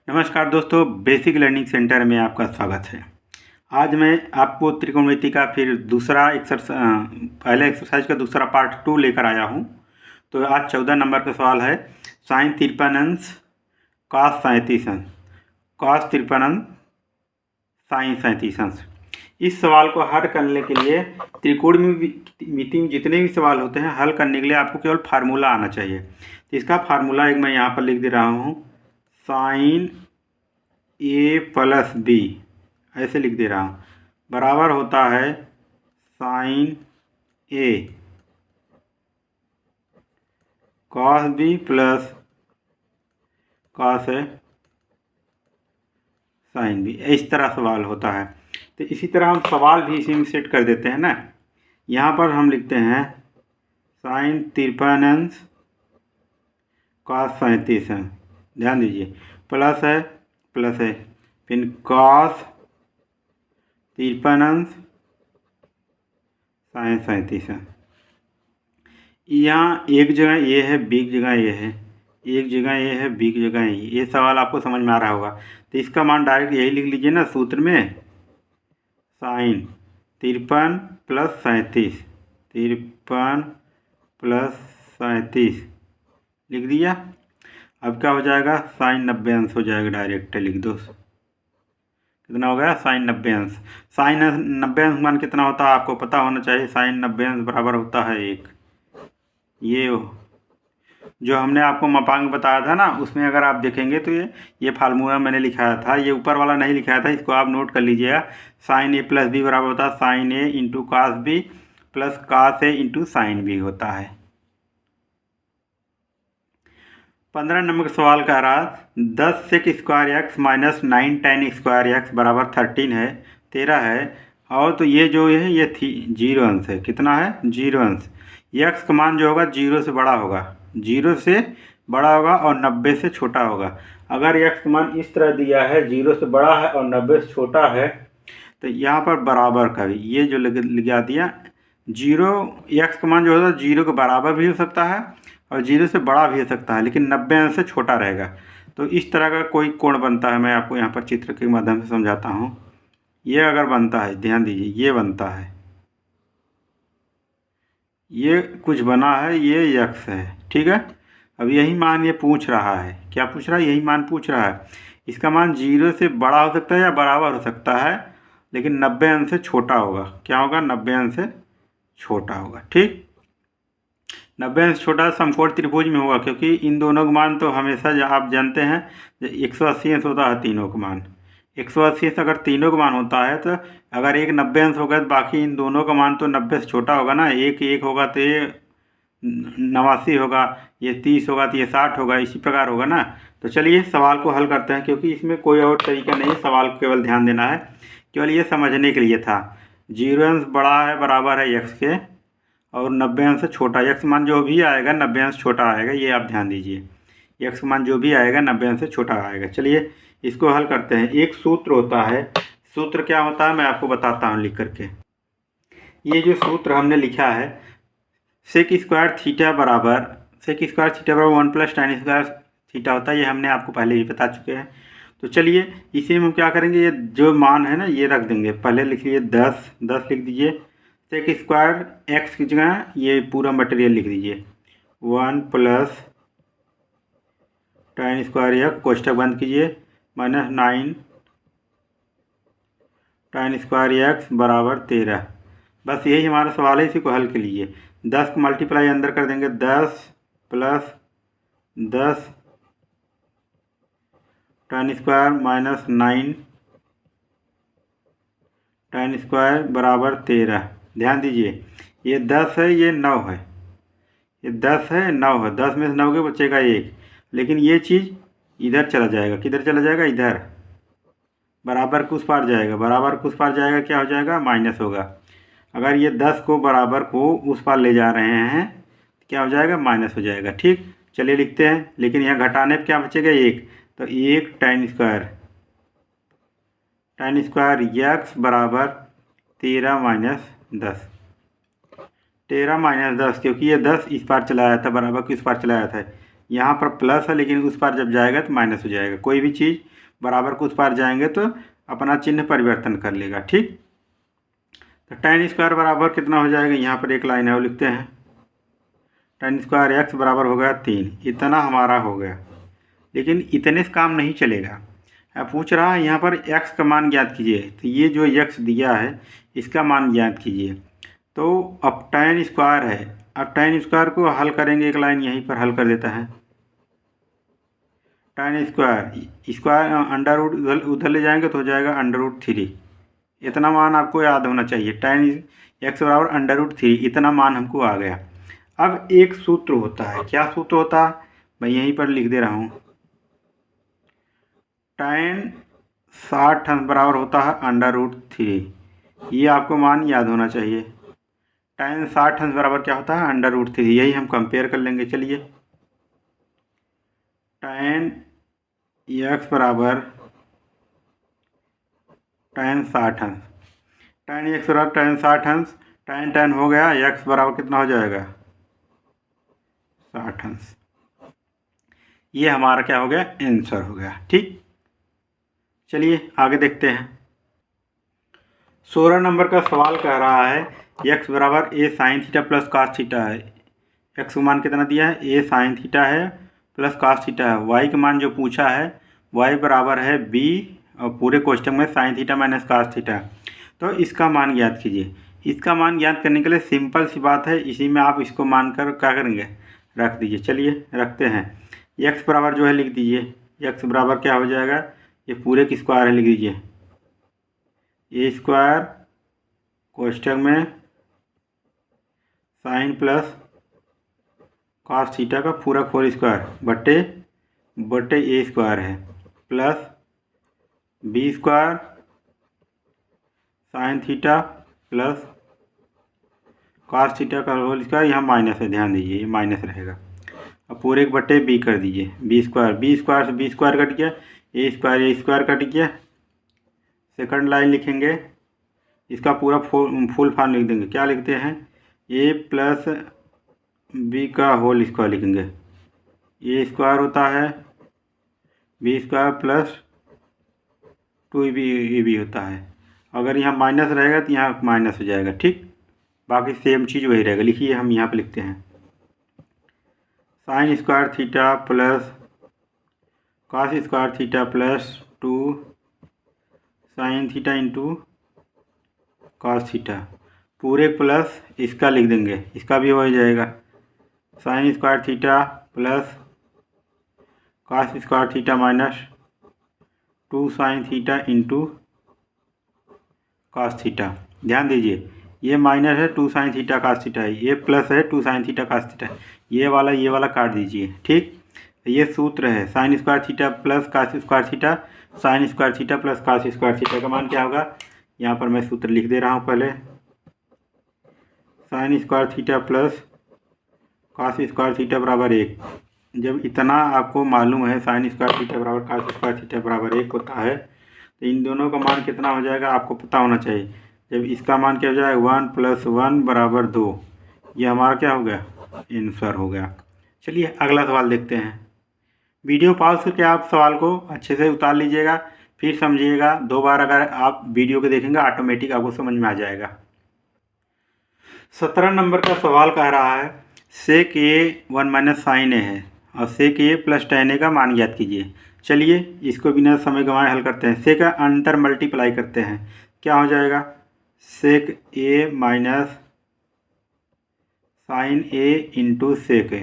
नमस्कार दोस्तों, basic learning centre में आपका स्वागत है। आज मैं आपको त्रिकोणमिति का फिर दूसरा पहले एक्सरसाइज का दूसरा पार्ट 2 लेकर आया हूं। तो आज 14 नंबर का सवाल है, साइन 53 अंश कॉस 37 अंश, कॉस 53 अंश साइन 37 अंश। इस सवाल को हल करने के लिए त्रिकोणमिति में जितने भी सवाल होते हैं हल करने के लिए आपको केवल फार्मूला आना चाहिए। तो इसका फार्मूला एक मैं यहाँ पर लिख दे रहा हूँ, साइन ए प्लस बी, ऐसे लिख दे रहा हूँ, बराबर होता है sine A cos B plus cos A sine B. इस तरह सवाल होता है। तो इसी तरह हम सवाल भी इसी में सेट कर देते हैं ना। यहाँ पर हम लिखते हैं साइन 53 अंश कॉस 37 अंश, ध्यान दीजिए, प्लस है फिर कॉस 53 अंश साइन 37 अंश। यहाँ एक जगह ये है, बी की जगह ये है, एक जगह ये है, बी की जगह ये सवाल आपको समझ में आ रहा होगा। तो इसका मान डायरेक्ट यही लिख लीजिए ना सूत्र में, साइन 53 प्लस 37, 53 प्लस 37 लिख दिया। अब क्या हो जाएगा, साइन 90 अंश हो जाएगा, डायरेक्ट लिख दो। कितना हो गया, साइन 90 अंश। साइन 90 अंश मान कितना होता है आपको पता होना चाहिए। साइन 90 अंश बराबर होता है 1। ये जो हमने आपको मापांक बताया था ना, उसमें अगर आप देखेंगे तो ये फार्मूला मैंने लिखाया था, ये ऊपर वाला नहीं लिखाया था, इसको आप नोट कर लीजिएगा। साइन ए प्लस बी बराबर होता है sine A into cos B plus cos A into sine B होता है। 15 नंबर का सवाल कह रहा 10 sec square x minus 9 tan square x बराबर 13 है। और तो ये जो है ये 0 अंश है। कितना है, 0 अंश। एक्स का मान जो होगा 0 से बड़ा होगा, 0 से बड़ा होगा और 90 से छोटा होगा। अगर एक्स का मान इस तरह दिया है, 0 से बड़ा है और 90 से छोटा है, तो यहाँ पर बराबर का भी ये जो लगा दिया, 0 एक्स का मान जो होता है 0 के बराबर भी हो सकता है और 0 से बड़ा भी हो सकता है, लेकिन 90 अंश से छोटा रहेगा। तो इस तरह का कोई कोण बनता है, मैं आपको यहाँ पर चित्र के माध्यम से समझाता हूँ। ये अगर बनता है, ध्यान दीजिए, ये बनता है, ये कुछ बना है, ये यक्स है, ठीक है। अब यही मान ये पूछ रहा है, क्या पूछ रहा है, यही मान पूछ रहा है। इसका मान 0 से बड़ा हो सकता है या बराबर हो सकता है, लेकिन 90 अंश से छोटा होगा। क्या होगा, 90 अंश से छोटा होगा, ठीक। 90 अंश छोटा समकोण त्रिभुज में होगा, क्योंकि इन दोनों का मान तो हमेशा आप जानते हैं 180 अंश होता है तीनों का मान। 180 अंश अगर तीनों का मान होता है, तो अगर एक 90 अंश होगा तो बाकी इन दोनों का मान तो 90 से छोटा होगा ना। एक होगा तो ये 89 होगा, ये 30 होगा तो ये 60 होगा, इसी प्रकार होगा ना। तो चलिए सवाल को हल करते हैं, क्योंकि इसमें कोई और तरीका नहीं, सवाल को केवल ध्यान देना है, केवल ये समझने के लिए था। 0 अंश बड़ा है, बराबर है एक्स के, और 90 अंश से छोटा। एक्स मान जो भी आएगा 90 अंश छोटा आएगा, ये आप ध्यान दीजिए। एक्स मान जो भी आएगा 90 अंश से छोटा आएगा। चलिए इसको हल करते हैं। एक सूत्र होता है, सूत्र क्या होता है मैं आपको बताता हूँ लिख करके। ये जो सूत्र हमने लिखा है, सेक स्क्वायर थीटा बराबर 1 प्लस tan स्क्वायर थीटा होता है, ये हमने आपको पहले भी बता चुके हैं। तो चलिए इसी में हम क्या करेंगे, ये जो मान है ना ये रख देंगे। पहले लिख लीजिए 10 लिख दीजिए। सेक स्क्वायर एक्स की जगह ये पूरा मटेरियल लिख दीजिए, 1 प्लस tan स्क्वायर एक्स, कोष्ठक बंद कीजिए, माइनस 9 tan स्क्वायर एक्स बराबर 13। बस यही हमारा सवाल है, इसी को हल के लिए 10 को मल्टीप्लाई अंदर कर देंगे, 10 plus 10 tan square minus 9 tan square बराबर 13। ध्यान दीजिए ये 10 है, ये 9 है, ये 10 है 9 है, 10 में से 9 के बचेगा 1, लेकिन ये चीज़ इधर चला जाएगा। किधर चला जाएगा, इधर, बराबर के उस पार जाएगा, बराबर के उस पार जाएगा, क्या हो जाएगा, माइनस होगा। अगर ये 10 को बराबर को उस पार ले जा रहे हैं, क्या हो जाएगा, माइनस हो जाएगा, ठीक। चलिए लिखते हैं, लेकिन यहाँ घटाने पर क्या बचेगा, 1। तो 1 tan स्क्वायर एक्स बराबर 13 माइनस 10, 13 माइनस 10, क्योंकि ये 10 इस पार चला आया था, बराबर के इस पार चला आया था, यहाँ पर प्लस है लेकिन उस पार जब जाएगा तो माइनस हो जाएगा। कोई भी चीज़ बराबर को उस पार जाएंगे तो अपना चिन्ह परिवर्तन कर लेगा। ठीक, तो tan स्क्वायर बराबर कितना हो जाएगा, यहाँ पर एक लाइन है वो लिखते हैं। tan स्क्वायर x बराबर हो गया 3, इतना हमारा हो गया। लेकिन इतने से काम नहीं चलेगा। अब पूछ रहा है यहाँ पर x का मान ज्ञात कीजिए, तो ये जो x दिया है इसका मान ज्ञात कीजिए। तो अब tan स्क्वायर है, अब tan स्क्वायर को हल करेंगे, एक लाइन यहीं पर हल कर देता है। tan स्क्वायर अंडर रूट उधर ले जाएंगे तो हो जाएगा √3। इतना मान आपको याद होना चाहिए। tan x बराबर √3, इतना मान हमको आ गया। अब एक सूत्र होता है, क्या सूत्र होता है, मैं यहीं पर लिख दे रहा हूँ। tan 60 अंश बराबर होता है √3, ये आपको मान याद होना चाहिए। tan 60 अंश बराबर क्या होता है, √3, यही हम कंपेयर कर लेंगे। चलिए, tan x बराबर tan 60 अंश, tan x बराबर tan 60 अंश, tan हो गया, x बराबर कितना हो जाएगा 60 अंश। ये हमारा क्या हो गया, आंसर हो गया। ठीक, चलिए आगे देखते हैं। 16 नंबर का सवाल कह रहा है x बराबर a sin theta plus cos theta है। x का मान कितना दिया है, a sin थीटा है प्लस cos थीटा है। y का मान जो पूछा है y बराबर है b और पूरे क्वेश्चन में sin theta minus cos theta. तो इसका मान ज्ञात कीजिए। इसका मान ज्ञात करने के लिए सिंपल सी बात है, इसी में आप इसको मानकर क्या करेंगे, रख दीजिए। चलिए रखते हैं। x बराबर जो है लिख दीजिए, x बराबर क्या हो जाएगा, ये पूरे की स्क्वायर है, लिख दीजिए ए स्क्वायर कोष्टक में साइन प्लस कॉस थीटा का पूरा होल स्क्वायर बटे ए स्क्वायर है, plus B square sine theta plus cos theta का होल स्क्वायर, यहाँ माइनस है, ध्यान दीजिए ये माइनस रहेगा। अब पूरे एक बटे बी कर दीजिए, बी स्क्वायर से बी स्क्वायर कट गया, ए स्क्वायर कट गया। सेकंड लाइन लिखेंगे, इसका पूरा फुल फॉर्म लिख देंगे। क्या लिखते हैं, ए प्लस बी का होल स्क्वायर लिखेंगे। ए स्क्वायर होता है बी स्क्वायर प्लस 2ab होता है। अगर यहाँ माइनस रहेगा तो यहाँ माइनस हो जाएगा। ठीक, बाकी सेम चीज़ वही रहेगा। लिखिए, हम यहाँ पे लिखते हैं sine square theta plus cos square theta plus 2 sine theta into cos theta, पूरे प्लस इसका लिख देंगे, इसका भी हो जाएगा sine square theta plus cos square theta minus 2 sine theta into cos theta. ध्यान दीजिए, ये माइनस है 2 साइन थीटा कॉस थीटा है, ये प्लस है 2 साइन थीटा कॉस थीटा, ये वाला काट दीजिए। ठीक, ये सूत्र है sine square theta plus cos square theta, sine square theta plus cos square theta का मान क्या होगा, यहाँ पर मैं सूत्र लिख दे रहा हूँ। पहले sine square theta plus cos square theta बराबर 1। जब इतना आपको मालूम है साइन स्क्वायर थीटा बराबर कॉस स्क्वायर थीटा बराबर 1 होता है, तो इन दोनों का मान कितना हो जाएगा आपको पता होना चाहिए। जब इसका मान क्या हो जाएगा 1 + 1 बराबर 2, ये हमारा क्या हो गया, आंसर हो गया। चलिए अगला सवाल देखते हैं। वीडियो पॉज करके आप सवाल को अच्छे से उतार लीजिएगा, फिर समझिएगा। 2 बार अगर आप वीडियो को देखेंगे ऑटोमेटिक आपको समझ में आ जाएगा। 17 नंबर का सवाल कह रहा है सेक ए 1 - साइन ए है और सेक ए प्लस tan ए का मान ज्ञात कीजिए। चलिए इसको बिना समय गंवाए हल करते हैं। सेक का अंतर मल्टीप्लाई करते हैं, क्या हो जाएगा, सेक ए minus sign A into sec ए,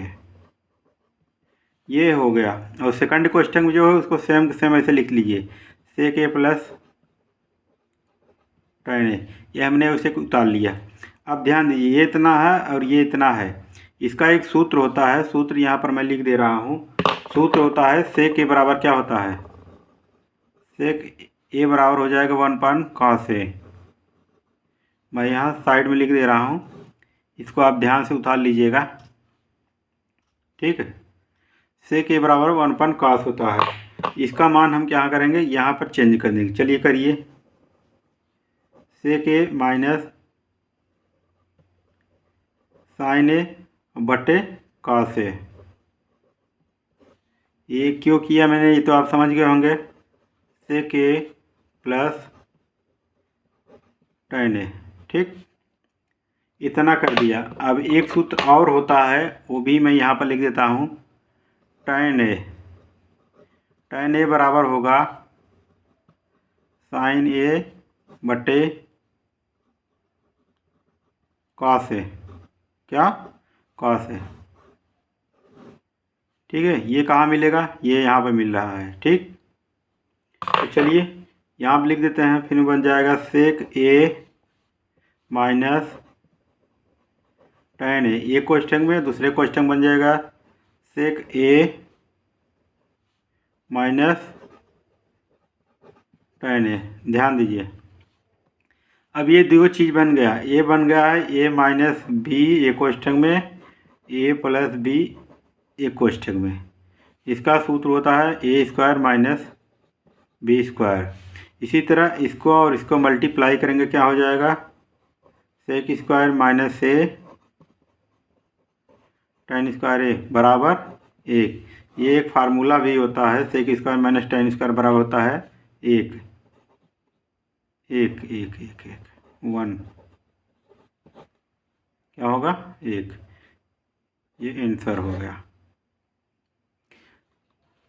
ये हो गया। और सेकंड क्वेश्चन में जो है उसको सेम ऐसे लिख लीजिए, सेक ए प्लस tan ए, ये हमने उसे उतार लिया। अब ध्यान दीजिए, ये इतना है और ये इतना है, इसका एक सूत्र होता है, सूत्र यहाँ पर मैं लिख दे रहा हूँ। सूत्र होता है सेक ए बराबर क्या होता है, सेक ए बराबर हो जाएगा 1/cos ए। मैं यहाँ साइड में लिख दे रहा हूँ, इसको आप ध्यान से उतार लीजिएगा। ठीक है, सेक ए बराबर 1/cos होता है। इसका मान हम क्या करेंगे, यहाँ पर चेंज कर देंगे। चलिए करिए, सेक ए माइनस साइन ए बटे कॉस ए, ये क्यों किया मैंने, ये तो आप समझ गए होंगे। सेक ए प्लस tan ए, ठीक, इतना कर दिया। अब एक सूत्र और होता है, वो भी मैं यहाँ पर लिख देता हूँ। tan ए बराबर होगा sin ए बटे cos ए, क्या, cos ए, ठीक है। ये कहाँ मिलेगा, ये यहाँ पर मिल रहा है, ठीक। तो चलिए यहाँ पर लिख देते हैं, फिर बन जाएगा सेक ए माइनस tan ए, एक क्वेश्चन में, दूसरे क्वेश्चन बन जाएगा सेक ए माइनस tan ए। ध्यान दीजिए, अब ये दो चीज़ बन गया, ए बन गया है ए माइनस बी एक क्वेश्चन में, ए प्लस बी एक क्वेश्चन में। इसका सूत्र होता है ए स्क्वायर माइनस बी स्क्वायर। इसी तरह इसको और इसको मल्टीप्लाई करेंगे, क्या हो जाएगा, sec square minus a tan square a बराबर एक। ये एक फार्मूला भी होता है, sec square minus tan square बराबर होता है एक, एक एक एक एक वन, क्या होगा, एक। ये आंसर हो गया।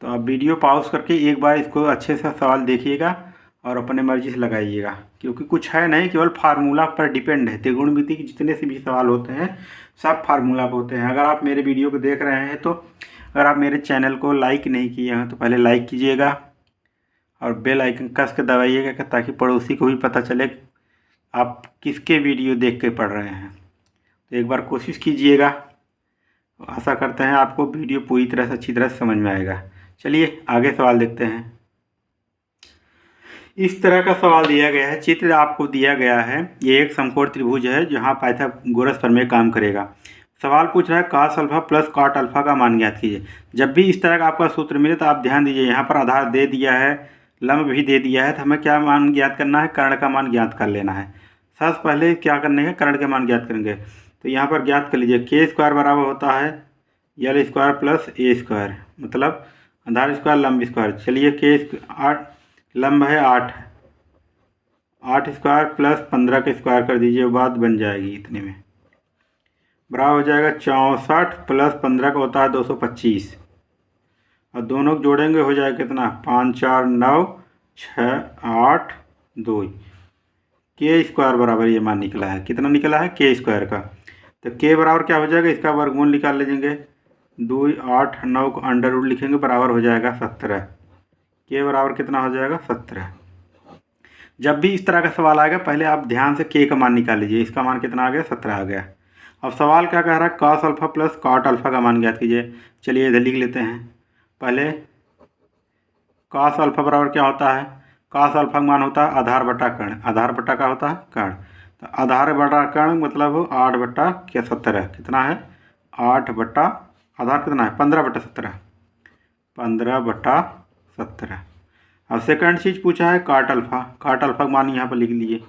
तो आप वीडियो पॉज करके एक बार इसको अच्छे से सवाल देखिएगा और अपने मर्जी से लगाइएगा, क्योंकि कुछ है नहीं, केवल फार्मूला पर डिपेंड है। त्रिकोणमिति के जितने से भी सवाल होते हैं सब फार्मूला पर होते हैं। अगर आप मेरे वीडियो को देख रहे हैं, तो अगर आप मेरे चैनल को लाइक नहीं किए हैं तो पहले लाइक कीजिएगा और बेल आइकन कस के दबाइएगा, ताकि पड़ोसी को भी पता चले आप किसके वीडियो देख के पढ़ रहे हैं। तो एक बार कोशिश कीजिएगा, आशा करते हैं आपको वीडियो पूरी तरह से अच्छी तरह से समझ में आएगा। चलिए आगे सवाल देखते हैं। इस तरह का सवाल दिया गया है, चित्र आपको दिया गया है। ये एक समकोण त्रिभुज है जहाँ पाइथागोरस प्रमेय काम करेगा। सवाल पूछ रहा है cos alpha plus cot alpha का मान ज्ञात कीजिए। जब भी इस तरह का आपका सूत्र मिले तो आप ध्यान दीजिए, यहाँ पर आधार दे दिया है, लंब भी दे दिया है, तो हमें क्या मान ज्ञात करना है, कर्ण का मान ज्ञात कर लेना है। सबसे पहले क्या करने है, कर्ण के मान ज्ञात करेंगे। तो यहाँ पर ज्ञात कर लीजिए, के स्क्वायर बराबर होता है यल स्क्वायर प्लस ए स्क्वायर, मतलब आधार स्क्वायर लंब स्क्वायर। चलिए के लंब है 8, 8 स्क्वायर प्लस 15 का स्क्वायर कर दीजिए, बात बन जाएगी इतने में, बराबर हो जाएगा 64 प्लस 15 का होता है 225, और दोनों को जोड़ेंगे हो जाएगा कितना, 5 4 9 6 8 2। के स्क्वायर बराबर ये मान निकला है, कितना निकला है, के स्क्वायर का। तो के बराबर क्या हो जाएगा, इसका वर्गमूल निकाल लीजिएगा, 2 8 9 को अंडर रूट लिखेंगे, बराबर हो जाएगा 17। के बराबर कितना हो जाएगा, 17। जब भी इस तरह का सवाल आएगा पहले आप ध्यान से के का मान निकाल लीजिए। इसका मान कितना आ गया, 17 आ गया। अब सवाल क्या कह रहा है, cos alpha plus cot alpha का मान ज्ञात कीजिए। चलिए इधर लिख लेते हैं। पहले cos अल्फा बराबर क्या होता है, cos अल्फा का मान होता है आधार बटा कर्ण। आधार बटा का होता है कर्ण, तो आधार बटा कर्ण मतलब 8 बटा क्या 17, कितना है 8 बटा आधार कितना है 15 बटा 17, 15 बटा 17। अब सेकंड चीज़ पूछा है cot अल्फा। cot अल्फा का मान यहाँ पर लिख लीजिए।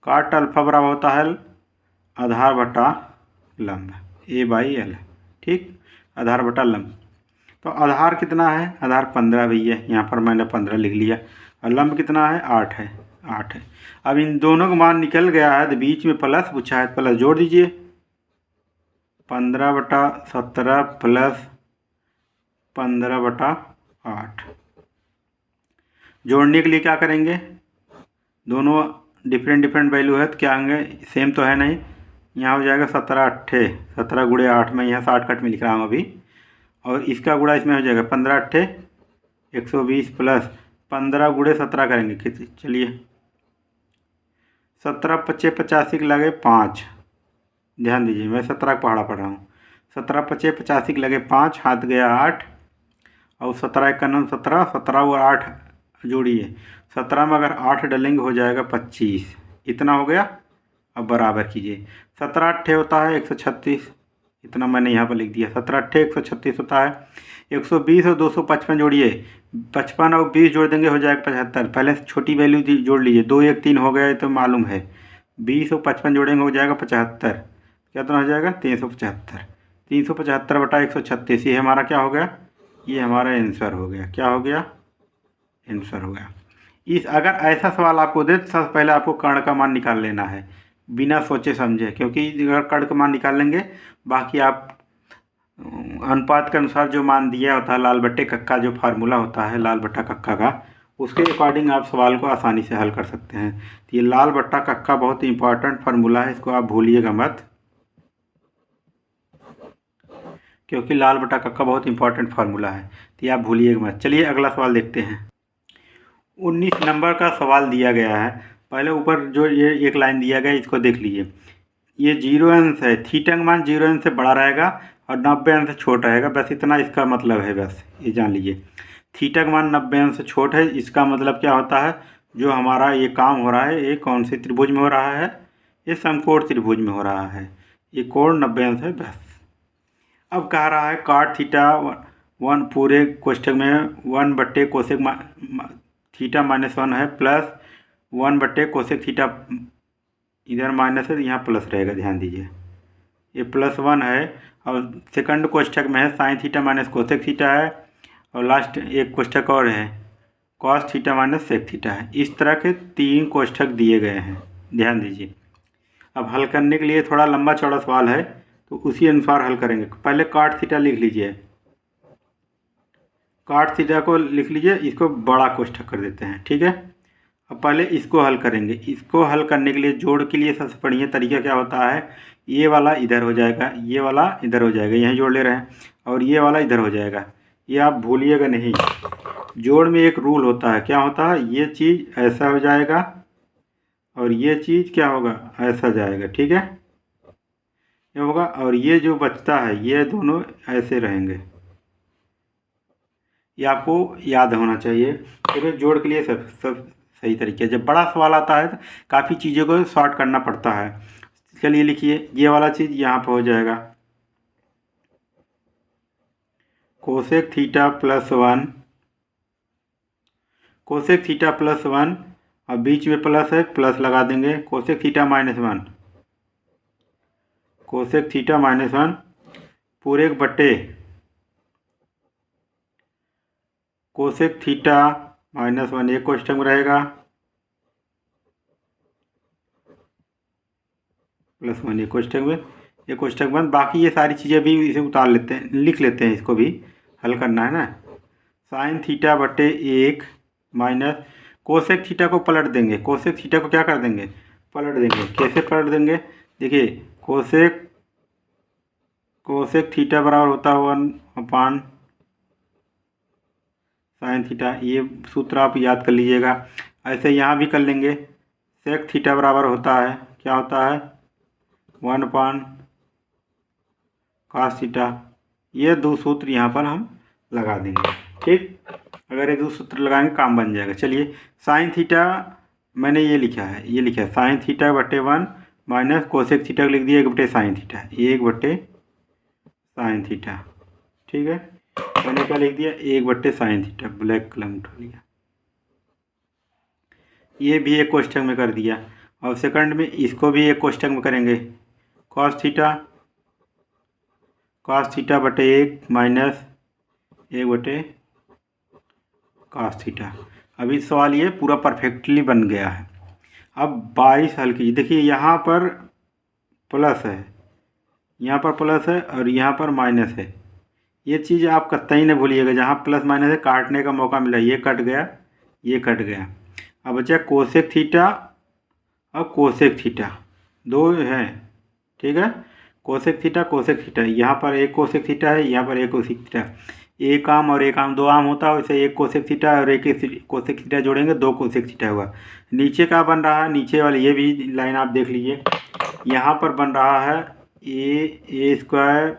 cot अल्फा बराबर होता है आधार बटा लंब, ए बाई एल, ठीक, आधार बटा लंब। तो आधार कितना है, आधार 15 भैया, यहाँ पर मैंने 15 लिख लिया, और लंब कितना है 8 है, 8 है। अब इन दोनों का मान निकल गया है, तो बीच में प्लस पूछा है, प्लस जोड़ दीजिए, 15 बटा 17 प्लस 15 बटा 8। जोड़ने के लिए क्या करेंगे, दोनों डिफरेंट वैल्यू है तो क्या होंगे, सेम तो है नहीं। यहाँ हो जाएगा 17 अट्ठे 17 गुणे 8, में यहाँ शॉर्टकट में लिख रहा हूँ अभी, और इसका गुणा इसमें हो जाएगा 15 अट्ठे 120 प्लस 15 गुणे 17 करेंगे, चलिए 17 पच्चे 85 के लगे 5। ध्यान दीजिए, मैं 17 का पहाड़ा पढ़ रहा हूँ। 17 पच्चे 85 के लगे 5, हाथ गया 8, और 17 एक का नाम 17, 17 और 8 जोड़िए, 17 में अगर 8 डालेंगे हो जाएगा 25, इतना हो गया। अब बराबर कीजिए, 17 अट्ठे होता है 136, इतना मैंने यहाँ पर लिख दिया, 17 अट्ठे 136 होता है। 120 और 255 जोड़िए, 55 और 20 जोड़ देंगे हो जाएगा 75। पहले छोटी वैल्यू जोड़ लीजिए, 2 1 3 हो गया तो मालूम है, 20 और 55 जोड़ेंगे हो जाएगा 75, कितना हो जाएगा 375। 375 बटा 136, ये हमारा क्या हो गया ये हमारा आंसर हो गया। क्या हो गया? आंसर हो गया। इस अगर ऐसा सवाल आपको दे तो सबसे पहले आपको कर्ण का मान निकाल लेना है बिना सोचे समझे, क्योंकि अगर कर्ण का मान निकाल लेंगे बाकी आप अनुपात के अनुसार जो मान दिया होता है, लाल बट्टे कक्का जो फार्मूला होता है लाल बट्टा कक्का का, उसके अकॉर्डिंग आप सवाल को आसानी से हल कर सकते हैं। तो ये लाल बट्टा कक्का बहुत इंपॉर्टेंट फार्मूला है, इसको आप भूलिएगा मत, क्योंकि लाल बट्टा कक्का बहुत इंपॉर्टेंट फार्मूला है, तो ये आप भूलिएगा मत। चलिए अगला सवाल देखते हैं। 19 नंबर का सवाल दिया गया है। पहले ऊपर जो ये एक लाइन दिया गया है इसको देख लीजिए। ये 0 अंश है, थीटा का मान 0 अंश से बड़ा रहेगा और 90 अंश से छोटा रहेगा, बस इतना इसका मतलब है, बस ये जान लीजिए। थीटा का मान 90 अंश से छोटा है, इसका मतलब क्या होता है, जो हमारा ये काम हो रहा है ये कौन से त्रिभुज में हो रहा है, ये समकोण त्रिभुज में हो रहा है, ये कोण 90 अंश है बस। अब कह रहा है cot थीटा 1 पूरे कोष्ठक में 1 कोसेक थीटा -1 है प्लस 1 कोसेक थीटा, इधर माइनस है तो यहाँ प्लस रहेगा, ध्यान दीजिए ये +1 है। और सेकंड कोष्ठक में है sine theta minus cosec theta है, और लास्ट एक कोष्ठक और है cos theta minus sec theta है। इस तरह के 3 कोष्ठक दिए गए हैं, ध्यान दीजिए। अब हल करने के लिए थोड़ा लंबा चौड़ा सवाल है तो उसी अनुसार हल करेंगे। पहले cot थीटा लिख लीजिए, cot थीटा को लिख लीजिए, इसको बड़ा कोष्ठक कर देते हैं, ठीक है। अब पहले इसको हल करेंगे। इसको हल करने के लिए जोड़ के लिए सबसे बढ़िया तरीका क्या होता है, ये वाला इधर हो जाएगा, ये वाला इधर हो जाएगा, यहीं जोड़ ले रहे हैं, और ये वाला इधर हो जाएगा, ये आप भूलिएगा नहीं। जोड़ में एक रूल होता है, क्या होता है, ये चीज़ ऐसा हो जाएगा और ये चीज़ क्या होगा, ऐसा जाएगा, ठीक है, ये होगा, और ये जो बचता है ये दोनों ऐसे रहेंगे। ये आपको याद होना चाहिए, क्योंकि जोड़ के लिए सब सही तरीके। जब बड़ा सवाल आता है तो काफ़ी चीज़ों को शॉर्ट करना पड़ता है। चलिए लिखिए, ये वाला चीज़ यहाँ पर हो जाएगा कोसेक थीटा +1, कोसेक थीटा +1, और बीच में प्लस है, प्लस लगा देंगे, कोसेक थीटा -1, कोसेक थीटा -1 पूरे बटे कोसेक थीटा -1 एक कोष्ठक में रहेगा +1 एक कोष्ठक में, एक कोष्ठक बंद। बाकी ये सारी चीज़ें भी इसे उतार लेते हैं, लिख लेते हैं, इसको भी हल करना है ना। साइन थीटा बटे 1 माइनस कोसेक थीटा को पलट देंगे, कोसेक थीटा को क्या कर देंगे, पलट देंगे। कैसे पलट देंगे, देखिए कोसेक थीटा बराबर होता है 1/sin थीटा, ये सूत्र आप याद कर लीजिएगा। ऐसे यहाँ भी कर लेंगे, सेक थीटा बराबर होता है, क्या होता है, 1/cos थीटा। ये 2 सूत्र यहाँ पर हम लगा देंगे, ठीक। अगर ये 2 सूत्र लगाएंगे काम बन जाएगा। चलिए साइन थीटा मैंने ये लिखा है, ये लिखा है साइन थीटा बटे 1 माइनस कोसेक थीटा को लिख दिया 1/sin थीटा, 1/sin थीटा, ठीक है। मैंने क्या लिख दिया, 1/sin थीटा, ब्लैक कलम उठा लिया। ये भी एक कोष्ठक में कर दिया, और सेकंड में इसको भी एक कोष्ठक में करेंगे, cos थीटा बटे 1 माइनस 1/cos थीटा। अभी सवाल ये पूरा परफेक्टली बन गया है। अब 22 हल कीजिए। देखिए यहाँ पर प्लस है, यहाँ पर प्लस है, और यहाँ पर माइनस है। ये चीज़ आप कतई नहीं भूलिएगा, जहाँ प्लस माइनस है काटने का मौका मिला, ये कट गया, ये कट गया। अब बचा कोसेक थीटा और कोसेक थीटा, 2 हैं, ठीक है। कोसेक थीटा, यहाँ पर एक कोसेक थीटा है, यहाँ पर एक कोसेक थीटा, एक आम और एक आम, 2 आम होता है, वैसे एक कोसेक थीटा और एक कोसेक थीटा जोड़ेंगे, 2 कोसेक थीटा हुआ। नीचे का बन रहा है, नीचे वाले ये भी लाइन आप देख लीजिए, यहाँ पर बन रहा है a²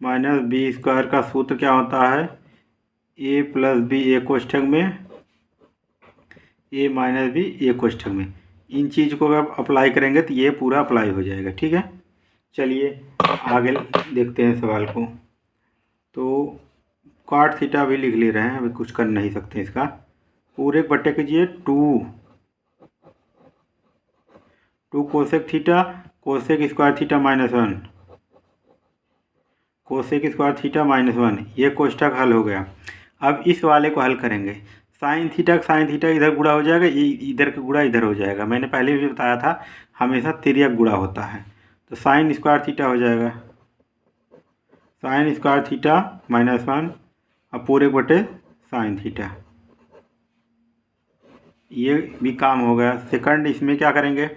माइनस b² का सूत्र क्या होता है, a + b एक कोष्ठक में, a माइनस b एक कोष्ठक में। इन चीज़ को अगर अप्लाई करेंगे तो ये पूरा अप्लाई हो जाएगा, ठीक है। चलिए आगे देखते हैं सवाल को। तो cot थीटा भी लिख ले रहे हैं, अभी कुछ कर नहीं सकते इसका, पूरे बटे कीजिए 2 cosec theta cosec square theta -1, cosec square theta -1, ये कोष्ठक हल हो गया। अब इस वाले को हल करेंगे। साइन थीटा इधर गुणा हो जाएगा, इधर का गुणा इधर हो जाएगा। मैंने पहले भी बताया था हमेशा तिर्यक गुणा होता है। तो साइन स्क्वायर थीटा हो जाएगा साइन स्क्वायर थीटा -1 अब पूरे बटे साइन थीटा। ये भी काम हो गया। सेकंड इसमें क्या करेंगे,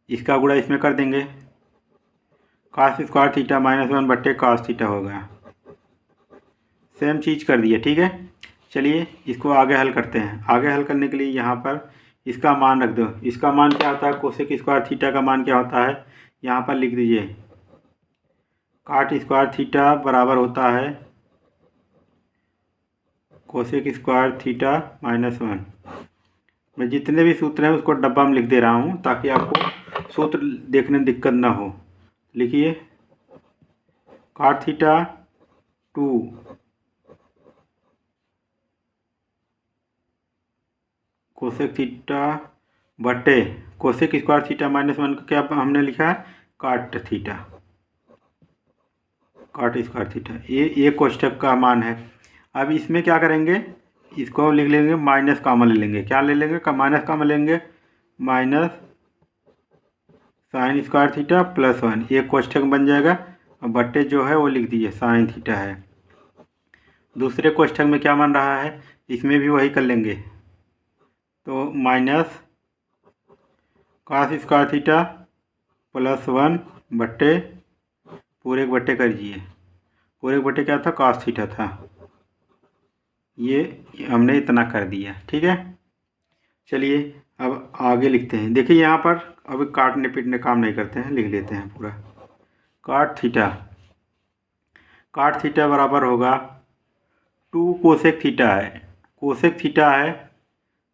इसका गुणा इसमें कर देंगे। कास स्क्वायर थीटा -1 बट्टे कास थीटा हो गया। सेम चीज़ कर दिए, ठीक है। चलिए इसको आगे हल करते हैं। आगे हल करने के लिए यहाँ पर इसका मान रख दो। इसका मान क्या होता है, कोसेक स्क्वायर थीटा का मान क्या होता है, यहाँ पर लिख दीजिए। काट स्क्वायर थीटा बराबर होता है कोसेक स्क्वायर थीटा -1। मैं जितने भी सूत्र हैं उसको डब्बा में लिख दे रहा हूँ ताकि आपको सूत्र देखने में दिक्कत ना हो। लिखिए काट थीटा 2 कोसेक थीटा बटे कोसेक स्क्वायर थीटा -1 का क्या हमने लिखा है, काट थीटा, काट स्क्वायर थीटा। ये कोष्ठक का मान है। अब इसमें क्या करेंगे, इसको लिख लेंगे, माइनस कॉमन ले लेंगे। क्या ले लेंगे, माइनस कॉमन लेंगे, माइनस साइन स्क्वायर थीटा +1, एक कोष्ठक बन जाएगा। और बट्टे जो है वो लिख दीजिए साइन थीटा है। दूसरे कोष्ठक में क्या मान रहा है, इसमें भी वही कर लेंगे। तो माइनस कास स्क्वायर थीटा +1 बट्टे पूरे बट्टे कर दीजिए। पूरे बट्टे क्या था, कास थीटा था। ये हमने इतना कर दिया, ठीक है। चलिए अब आगे लिखते हैं। देखिए यहाँ पर अब काटने पीटने काम नहीं करते हैं, लिख लेते हैं पूरा। काट थीटा बराबर होगा 2 कोसेक थीटा है। कोसेक थीटा है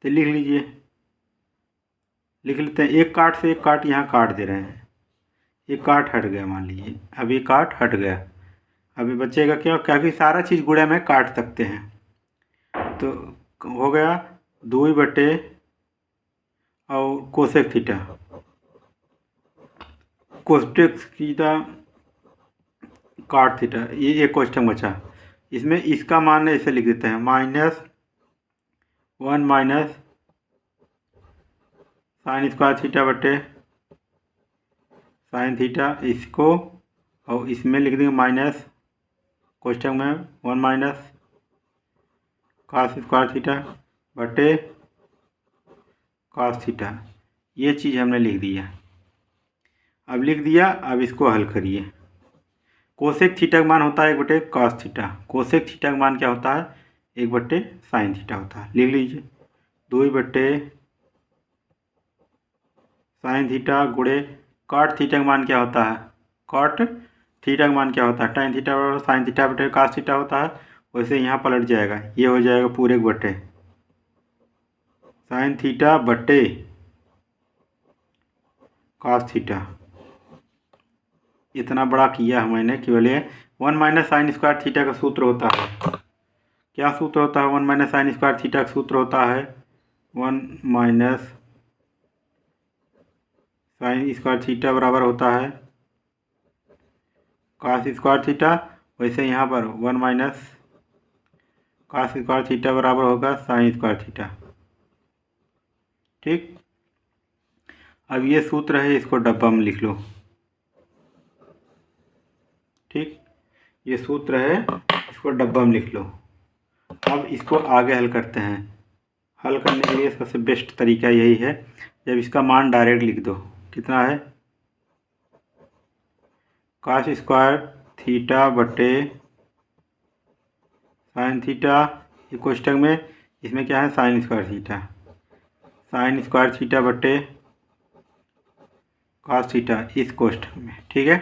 तो लिख लीजिए, लिख लेते हैं। एक काट से एक काट यहाँ काट दे रहे हैं, एक काट हट गया मान लीजिए। अब ये काट हट गया, अभी बचेगा क्या, क्योंकि सारा चीज़ गुणा में काट सकते हैं। तो हो गया 2 बटे और कोसेक थीटा, कोसेक थीटा काट थीटा, ये एक क्वेश्चन बचा। इसमें इसका मान ऐसे लिख देते हैं, -1 माइनस साइन स्क्वायर थीटा बटे साइन थीटा, इसको और इसमें लिख देंगे माइनस क्वेश्चन में 1 माइनस कास स्क्वायर थीटा बटे कास थीटा। ये चीज़ हमने लिख दिया। अब लिख दिया, अब इसको हल करिए। कोसेक थीटा का मान होता है 1 बटे कास थीटा। कोसेक थीटा का मान क्या होता है, 1 बटे साइन थीटा होता है। लिख लीजिए 2 बटे साइन थीटा गुणे काट थीटा का मान क्या होता है, काट थीटा का मान क्या होता है, टाइन थीटा बराबर साइन थीटा बटे कास थीटा होता है। वैसे यहाँ पलट जाएगा, ये हो जाएगा पूरे बटे साइन थीटा बटे कास थीटा। इतना बड़ा किया है मैंने केवल ये। 1 माइनस साइन स्क्वायर थीटा का सूत्र होता है, क्या सूत्र होता है, 1 माइनस साइन स्क्वायर थीटा का सूत्र होता है 1 माइनस साइन स्क्वायर थीटा बराबर होता है कास स्क्वायर थीटा। वैसे यहाँ पर 1 माइनस कास स्क्वायर थीटा बराबर होगा साइन स्क्वायर थीटा, ठीक। अब ये सूत्र है, इसको डब्बा में लिख लो, ठीक। ये सूत्र है, इसको डब्बा में लिख लो। अब इसको आगे हल करते हैं। हल करने के लिए सबसे बेस्ट तरीका यही है, जब इसका मान डायरेक्ट लिख दो। कितना है, कास स्क्वायर थीटा बटे साइन थीटा, ये कोष्ठक में इसमें क्या है, sine square theta, sine square theta बटे कास थीटा इस कोष्ठक में, ठीक है।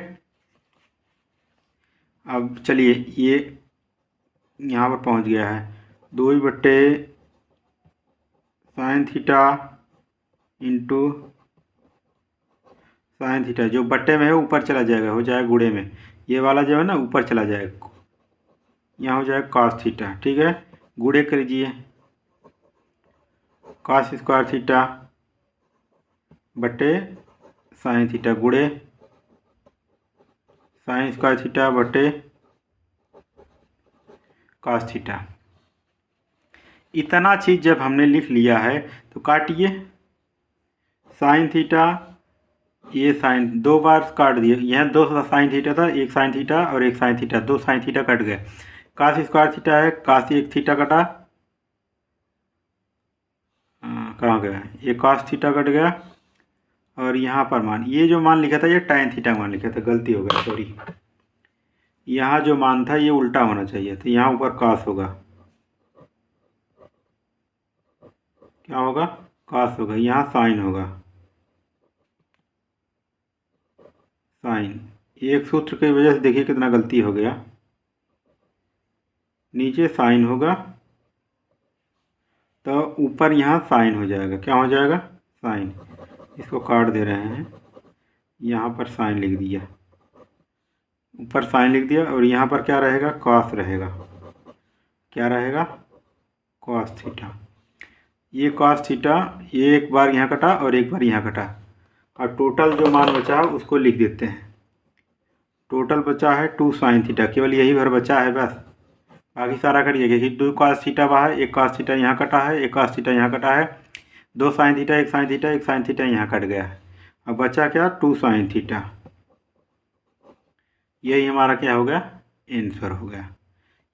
अब चलिए ये यहाँ पर पहुँच गया है, 2 बटे sine theta into sine theta, जो बट्टे में है ऊपर चला जाएगा, हो जाएगा गुणे में। ये वाला जो है ना ऊपर चला जाएगा, यहाँ हो जाएगा कास थीटा, ठीक है। गुणे कर लीजिए, कास स्क्वायर थीटा बटे साइन थीटा गुणे साइन स्क्वायर थीटा बटे कॉस थीटा। इतना चीज़ जब हमने लिख लिया है तो काटिए। साइन थीटा, ये साइन 2 बार काट दिए, यहाँ 2 साइन थीटा था, एक साइन थीटा और एक sine theta, 2 sine theta cut गए। काश स्क्वायर थीटा है, काश एक थीटा कटा, कहाँ गया, ये काश थीटा कट गया। और यहाँ पर मान, ये जो मान लिखा था ये टैन थीटा मान लिखा था, गलती हो गया, सॉरी। यहाँ जो मान था ये उल्टा होना चाहिए, तो यहाँ ऊपर काश होगा, क्या होगा, काश होगा, यहाँ साइन होगा, साइन। एक सूत्र की वजह से देखिए कितना गलती हो गया, नीचे साइन होगा तो ऊपर यहाँ साइन हो जाएगा, क्या हो जाएगा, साइन। इसको काट दे रहे हैं, यहाँ पर साइन लिख दिया, ऊपर साइन लिख दिया, और यहाँ पर क्या रहेगा, कॉस रहेगा, क्या रहेगा, कॉस थीटा। ये कॉस थीटा, ये एक बार यहाँ कटा और एक बार यहाँ कटा, और टोटल जो मान बचा उसको लिख देते हैं। टोटल बचा है 2 साइन थीटा, केवल यही भर बचा है बस, बाकी सारा कटिए, क्योंकि 2 कॉस थीटा वहाँ है, एक कॉस थीटा यहाँ कटा है, एक कॉस थीटा यहाँ कटा है, 2 साइन थीटा, एक साइन थीटा, एक साइन थीटा यहाँ कट गया है। अब बचा क्या, 2 साइन थीटा। यही हमारा क्या हो गया, आंसर हो गया।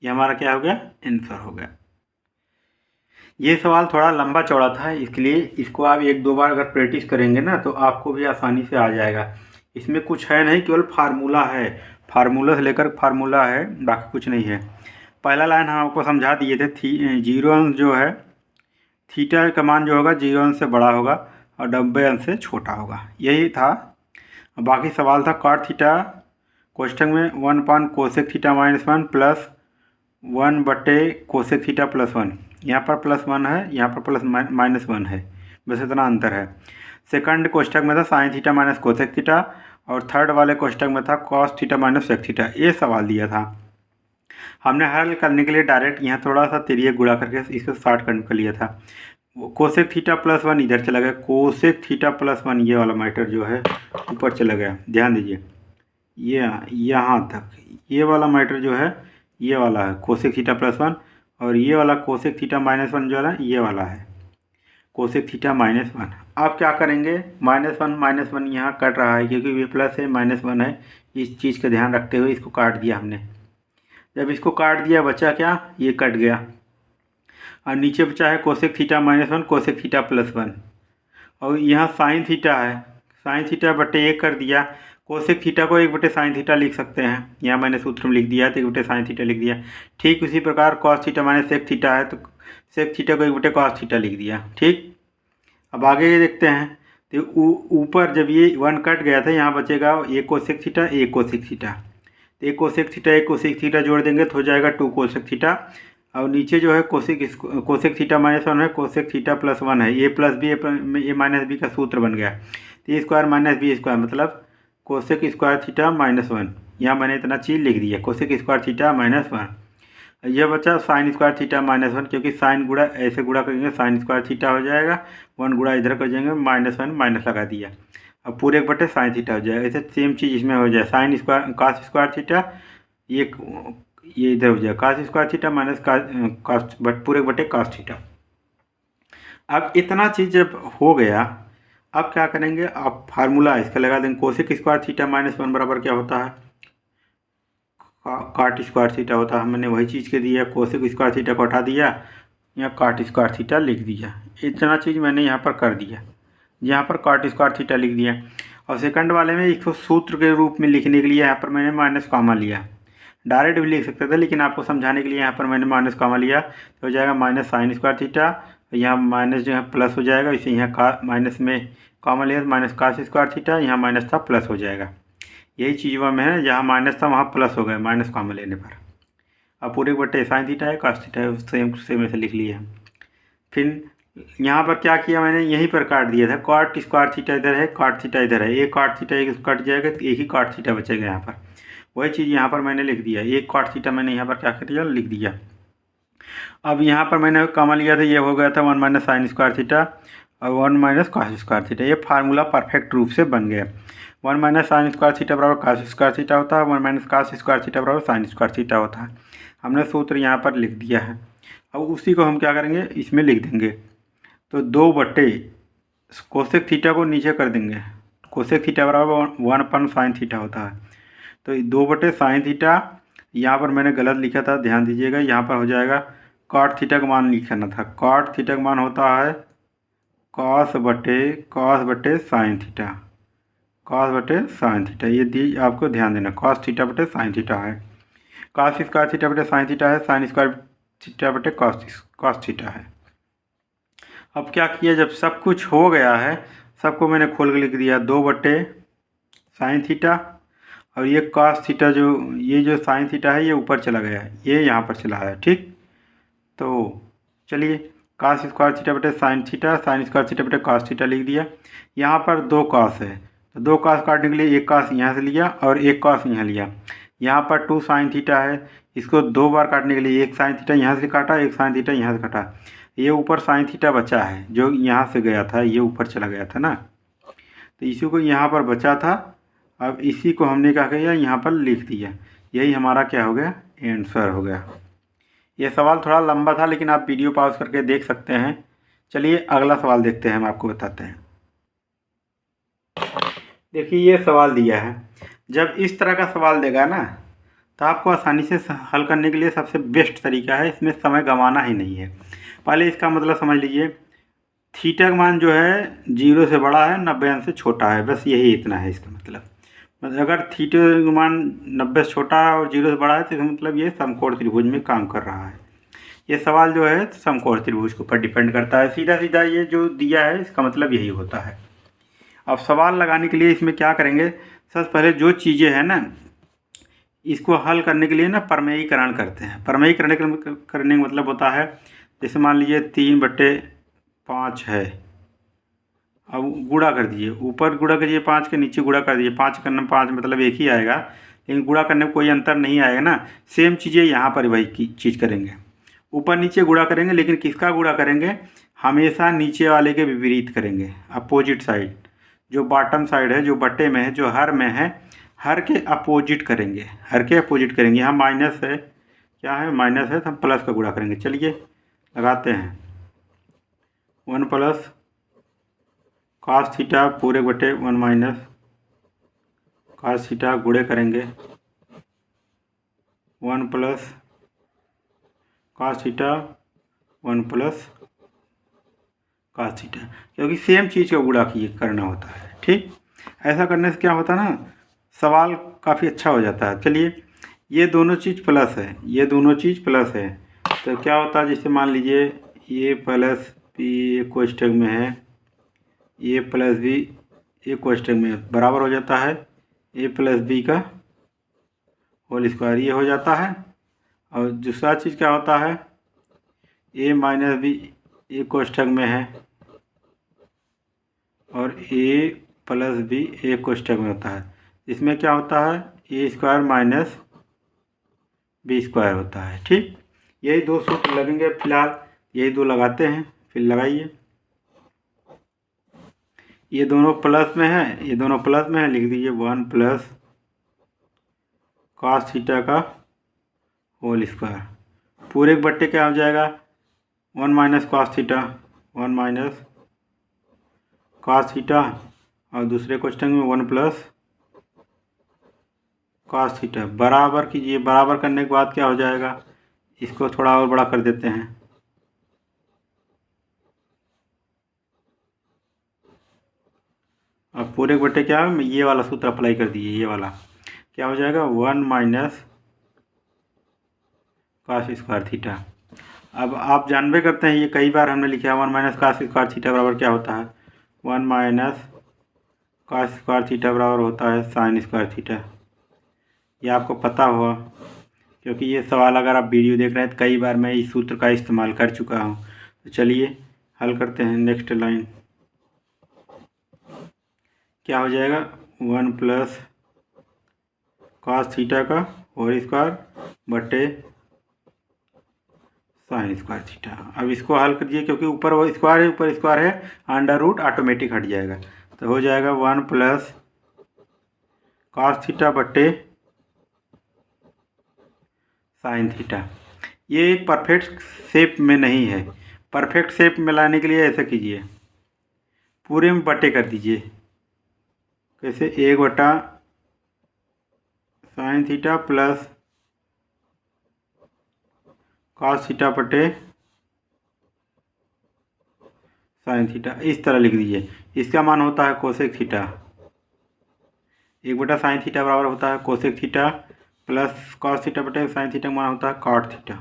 ये हमारा क्या हो गया, आंसर हो गया। ये सवाल थोड़ा लंबा चौड़ा था, इसलिए इसको आप 1-2 बार अगर प्रैक्टिस करेंगे ना तो आपको भी आसानी से आ जाएगा। इसमें कुछ है नहीं, केवल फार्मूला है, फार्मूला से लेकर फार्मूला है, बाकी कुछ नहीं है। पहला लाइन हम आपको समझा दिए थे, 0 अंश जो है, थीटा का मान जो होगा 0 अंश से बड़ा होगा और 90 अंश से छोटा होगा, यही था। बाकी सवाल था कॉट थीटा कोष्ठक में 1 कोसेक थीटा -1 प्लस 1 बटे कोसेक थीटा प्लस 1, यहाँ पर +1 है, यहाँ पर -1 है, बस इतना अंतर है। सेकंड कोष्ठक में था sine theta minus cosec theta, और थर्ड वाले कोष्ठक में था cos theta minus sec theta. ये सवाल दिया था, हमने हल करने के लिए डायरेक्ट यहाँ थोड़ा सा तिरिया गुणा करके इसको 60 कर लिया था। कोसेक थीटा +1 इधर चला गया, कोसेक थीटा +1 ये वाला मैटर जो है ऊपर चला गया, ध्यान दीजिए, ये यहाँ तक ये वाला मैटर जो है ये वाला है कोसेक थीटा +1, और ये वाला कोसेक थीटा -1 जो है ये वाला है कोसेक थीटा -1। आप क्या करेंगे, -1 यहाँ कट रहा है क्योंकि ये प्लस है -1 है, इस चीज़ का ध्यान रखते हुए इसको काट दिया हमने। जब इसको काट दिया बचा क्या, ये कट गया, और नीचे बचा है कोसेक थीटा -1 कोसेक थीटा +1, और यहाँ साइन थीटा है, साइन थीटा बटे 1 कर दिया। कोसेक थीटा को 1 बटे साइन थीटा लिख सकते हैं, यहाँ मैंने सूत्र में लिख दिया है तो 1 बटे साइन थीटा लिख दिया। ठीक उसी प्रकार cos theta minus sec theta है तो सेक थीटा को 1 बटे कॉस थीटा लिख दिया। ठीक, अब आगे ये देखते हैं, तो ऊपर जब ये 1 कट गया था यहाँ बचेगा एक कोसेक थीटा एक कोसेक थीटा, तो एक कोसेक थीटा जोड़ देंगे तो हो जाएगा 2 कोसेक थीटा, और नीचे जो है कोसेक थीटा -1 है, कोसेक थीटा +1 है, ए प्लस बी ए माइनस बी का सूत्र बन गया, तो ए स्क्वायर माइनस बी स्क्वायर मतलब कोसेक स्क्वायर थीटा -1। यहाँ मैंने इतना चीज़ लिख दिया, कोसेक स्क्वायर थीटा -1। यह बचा साइन स्क्वायर थीटा -1, क्योंकि साइन गुणा ऐसे गुणा करेंगे साइन स्क्वायर थीटा हो जाएगा, 1 गुणा इधर कर जाएंगे -1 माइनस लगा दिया, अब पूरे 1 बटे साइन थीटा हो जाएगा। ऐसे सेम चीज़ इसमें हो जाए, sine square cos square theta ये इधर हो जाएगा cos square theta minus cos but पूरे 1 बटे कास थीटा। अब इतना चीज़ जब हो गया, अब क्या करेंगे, आप फार्मूला इसका लगा देंगे, कोसेक स्क्वायर थीटा -1 बराबर क्या होता है, काट स्क्वायर थीटा होता है। हमने वही चीज़ के दिया, कोसेक स्क्वायर थीटा को हटा दिया, यहाँ काट स्क्वायर थीटा लिख दिया। इतना चीज़ मैंने यहाँ पर कर दिया, यहाँ पर काट स्क्वायर थीटा लिख दिया। और सेकंड वाले में इसको सूत्र के रूप में लिखने के लिए यहाँ पर मैंने माइनस कामा लिया, डायरेक्ट भी लिख सकते थे लेकिन आपको समझाने के लिए यहाँ पर मैंने माइनस कामा लिया, तो हो जाएगा माइनस साइन स्क्वायर थीटा, यहाँ माइनस जो है प्लस हो जाएगा, इसे यहाँ का माइनस में कॉमन लिया माइनस कास स्क्वायर थीटा, यहाँ माइनस था प्लस हो जाएगा। यही चीज़ वह में है, जहाँ माइनस था वहाँ प्लस हो गया माइनस कॉमन लेने पर। अब पूरे बटे साइन थीटा है कास थीटा है, सेम ऐसे लिख लिया। फिर यहाँ पर क्या किया मैंने, यहीं पर काट दिया था, कॉट स्क्वायर थीटा इधर है, कॉट थीटा इधर है, एक कॉट थीटा एक कट जाएगा तो एक ही कॉट थीटा बचेगा यहाँ पर। वही चीज़ यहाँ पर मैंने लिख दिया, एक कॉट थीटा मैंने यहाँ पर क्या कर दिया, लिख दिया। अब यहाँ पर मैंने कॉमन लिया था, ये हो गया था 1 माइनस साइन स्क्वायर थीटा और 1 माइनस कॉस स्क्वायर थीटा। ये फार्मूला परफेक्ट रूप से बन गया। 1 माइनस साइन स्क्वायर थीटा बराबर कास स्क्वायर थीटा होता है, 1 माइनस कास स्क्वायर थीटा बराबर साइन स्क्वायर थीटा होता है। हमने सूत्र यहाँ पर लिख दिया है। अब उसी को हम क्या करेंगे, इसमें लिख देंगे। तो 2 कोसेक थीटा को नीचे कर देंगे। कोसेक थीटा बराबर 1 साइन थीटा होता है। तो 2/साइन थीटा, यहाँ पर मैंने गलत लिखा था, ध्यान दीजिएगा। यहाँ पर हो जाएगा कॉट थीटा का मान लिखना था। कॉट थीटा का मान होता है कॉस बटे साइन थीटा। कॉस बटे साइन थीटा, ये दी आपको ध्यान देना। कॉस थीटा बटे साइन थीटा है। कॉस स्क्वायर थीटा बटे साइन थीटा है। साइन स्क्वायर थीटा बटे कॉस थीटा है। अब क्या किया, जब सब कुछ हो गया है, सबको मैंने खोल के लिख दिया। 2/साइन थीटा और ये कॉस थीटा, ये जो साइन थीटा है ये ऊपर चला गया है, ये यहाँ पर चला है। ठीक, तो चलिए कॉस स्क्वायर थीटा बटे sine theta, sine square theta बटे कॉस थीटा लिख दिया। यहाँ पर 2 कॉस है, तो 2 कॉस काटने के लिए एक कॉस यहाँ से लिया और एक कॉस यहाँ लिया। यहाँ पर 2 साइन थीटा है, इसको 2 बार काटने के लिए एक साइन थीटा यहाँ से काटा, एक साइन थीटा यहाँ से काटा। ये ऊपर साइन थीटा बचा है जो यहाँ से गया था, ये ऊपर चला गया था ना, तो इसी को यहाँ पर बचा था। अब इसी को हमने क्या किया, यहाँ पर लिख दिया। यही हमारा क्या हो गया, आंसर हो गया। ये सवाल थोड़ा लंबा था, लेकिन आप वीडियो पॉज करके देख सकते हैं। चलिए अगला सवाल देखते हैं, हम आपको बताते हैं। देखिए ये सवाल दिया है। जब इस तरह का सवाल देगा ना, तो आपको आसानी से हल करने के लिए सबसे बेस्ट तरीका है, इसमें समय गंवाना ही नहीं है। पहले इसका मतलब समझ लीजिए, थीटा का मान जो है 0 से बड़ा है, 90 अंश से छोटा है, बस यही इतना है इसका मतलब। अगर थीटा का मान 90 से छोटा है और 0 से बड़ा है, तो इसका मतलब ये समकोण त्रिभुज में काम कर रहा है। ये सवाल जो है समकोण त्रिभुज के ऊपर डिपेंड करता है। सीधा सीधा ये जो दिया है इसका मतलब यही होता है। अब सवाल लगाने के लिए इसमें क्या करेंगे, सबसे पहले जो चीज़ें हैं ना, इसको हल करने के लिए ना प्रमेयीकरण करते हैं। प्रमेयीकरण करने का मतलब होता है, जैसे मान लीजिए 3/5 है। अब गुणा कर दीजिए, ऊपर गुणा करिए 5 के, नीचे गुणा कर दीजिए। 5 करना 5 मतलब एक ही आएगा, लेकिन गुणा करने में कोई अंतर नहीं आएगा ना। सेम चीज़ें यहाँ पर वही की चीज़ करेंगे, ऊपर नीचे गुणा करेंगे, लेकिन किसका गुणा करेंगे, हमेशा नीचे वाले के विपरीत करेंगे। अपोजिट साइड, जो बॉटम साइड है, जो बट्टे में है, जो हर में है, हर के अपोजिट करेंगे। हर के अपोजिट करेंगे। यहाँ माइनस है, क्या है, माइनस है, तो हम प्लस का गुणा करेंगे। चलिए लगाते हैं। 1 प्लस कॉस थीटा पूरे बटे 1 माइनस कॉस थीटा गुणे करेंगे 1 plus cos theta 1 plus cos theta, क्योंकि सेम चीज़ का गुणा करना होता है। ठीक, ऐसा करने से क्या होता है ना, सवाल काफ़ी अच्छा हो जाता है। चलिए ये दोनों चीज़ प्लस है, ये दोनों चीज़ प्लस है, तो क्या होता है, जैसे मान लीजिए ये प्लस बी कोष्ठक में है, ए प्लस बी ए कोष्ठक में बराबर हो जाता है ए प्लस बी का होल स्क्वायर, ये हो जाता है। और दूसरा चीज़ क्या होता है, ए माइनस बी ए कोष्ठक में है और ए प्लस बी ए कोष्ठक में होता है। इसमें क्या होता है, ए स्क्वायर माइनस बी स्क्वायर होता है। ठीक, यही 2 सूत्र लगेंगे, फिलहाल यही 2 लगाते हैं, फिर लगाइए। ये दोनों प्लस में है, ये दोनों प्लस में है, लिख दीजिए 1 प्लस कॉस थीटा का होल स्क्वायर पूरे बट्टे क्या हो जाएगा, 1 minus cos theta, 1 minus cos theta, और दूसरे क्वेश्चन में 1 प्लस कॉस थीटा। बराबर कीजिए, बराबर करने के बाद क्या हो जाएगा, इसको थोड़ा और बड़ा कर देते हैं। अब पूरे बट्टे क्या है, ये वाला सूत्र अप्लाई कर दीजिए, ये वाला क्या हो जाएगा, 1 माइनस कॉस स्क्वायर थीटा। अब आप जानबे करते हैं, ये कई बार हमने लिखा है, 1 माइनस कॉस स्क्वायर थीटा बराबर क्या होता है, 1 माइनस कॉस स्क्वायर थीटा बराबर होता है साइन स्क्वायर थीटा। ये आपको पता होगा, क्योंकि ये सवाल अगर आप वीडियो देख रहे हैं तो कई बार मैं इस सूत्र का इस्तेमाल कर चुका हूँ। तो चलिए हल करते हैं। नेक्स्ट लाइन क्या हो जाएगा, 1 प्लस कॉस थीटा का होल स्क्वायर बटे साइन स्क्वायर थीटा। अब इसको हल कर दिए, क्योंकि ऊपर वो स्क्वायर है, ऊपर स्क्वायर है, अंडर रूट ऑटोमेटिक हट जाएगा, तो हो जाएगा 1 प्लस cos थीटा बटे sin थीटा। ये एक परफेक्ट शेप में नहीं है। परफेक्ट शेप में लाने के लिए ऐसा कीजिए, पूरे में बटे कर दीजिए। कैसे? 1/sin theta plus cos theta बटे sin थीटा, इस तरह लिख दीजिए। इसका मान होता है कोसेक थीटा। 1/sin थीटा बराबर होता है cosec theta plus cos theta बटे sin थीटा का मान होता है cot थीटा।